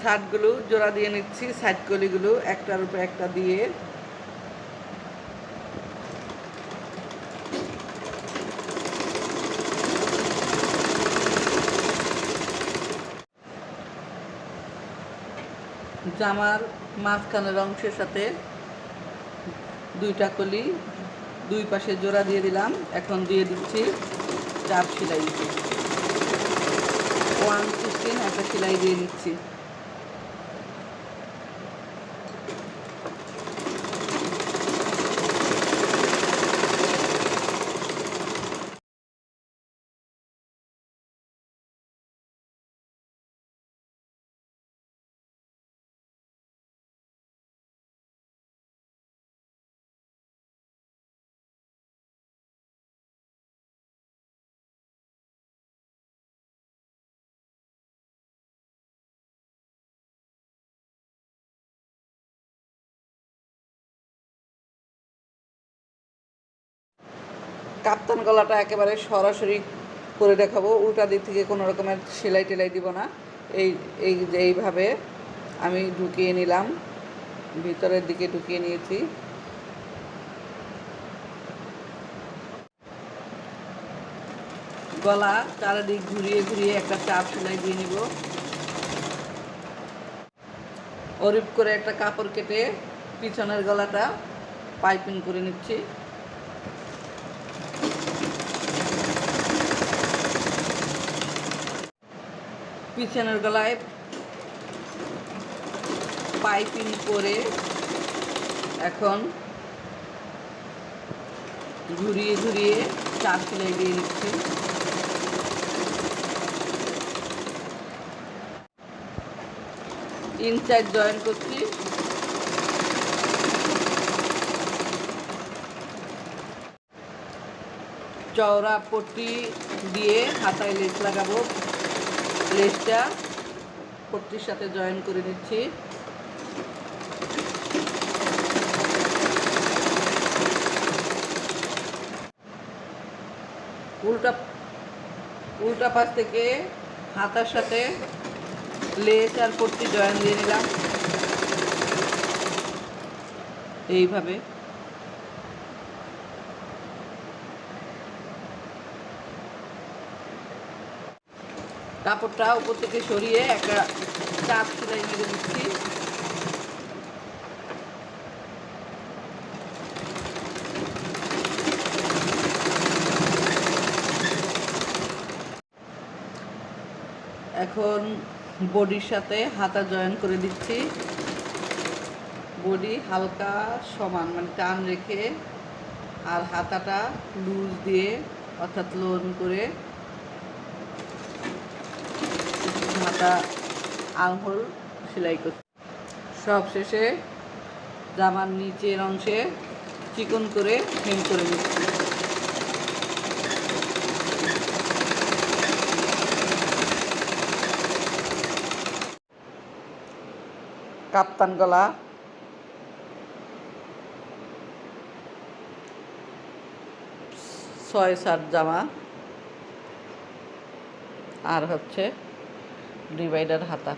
শার্টগুলো জোড়া দিয়ে নিচ্ছি, সাইড কলিগুলো একটার উপর একটা দিয়ে। জামার মাঝখানের অংশের সাথে দুইটা কলি দুই পাশে জোড়া দিয়ে দিলাম। এখন দিয়ে দিচ্ছি চাপ সেলাই, 1/16 একটা সেলাই দিয়ে দিচ্ছি। কাপ্তান গলাটা একেবারে সরাসরি করে দেখাবো, উল্টা দিক থেকে কোনো রকমের সেলাই টেলাই দিব না। এইভাবে আমি ঢুকিয়ে নিলাম, ভিতরের দিকে ঢুকিয়ে নিয়েছি। গলা চারিদিক ঘুরিয়ে ঘুরিয়ে একটা চাপ সেলাই দিয়ে নিব। অরিপ করে একটা কাপড় কেটে পিছনের গলাটা পাইপিং করে নিচ্ছি। পিছনের গলায় পাইপিং করে এখন ঘুরিয়ে ঘুরিয়ে চাপ সেলাই দিয়ে নিচ্ছি। ইনসাইড জয়েন করছি। চওড়া পট্টি দিয়ে হাতায় লেস লাগাবো, লেসটা পট্টির সাথে জয়েন করে নিচ্ছি। উল্টা পাশ থেকে হাতার সাথে লেস আর পট্টি জয়েন দিয়ে নিলাম। এইভাবে কাপড়টা উপর থেকে সরিয়ে একটা চাপ সেলাই মেরে দিচ্ছি। এখন বডির সাথে হাতা জয়েন করে দিচ্ছি। বডি হালকা সমান মানে টান রেখে আর হাতাটা লুজ দিয়ে অর্থাৎ লোন করে হাতা আঙুল সেলাই করছি। সব শেষে জামার নিচের অংশে চিকন করে হেম করে নিচ্ছি। কাপ্তান গলা, ছয় সাত জামা আর হচ্ছে ডিভাইডার হাতা।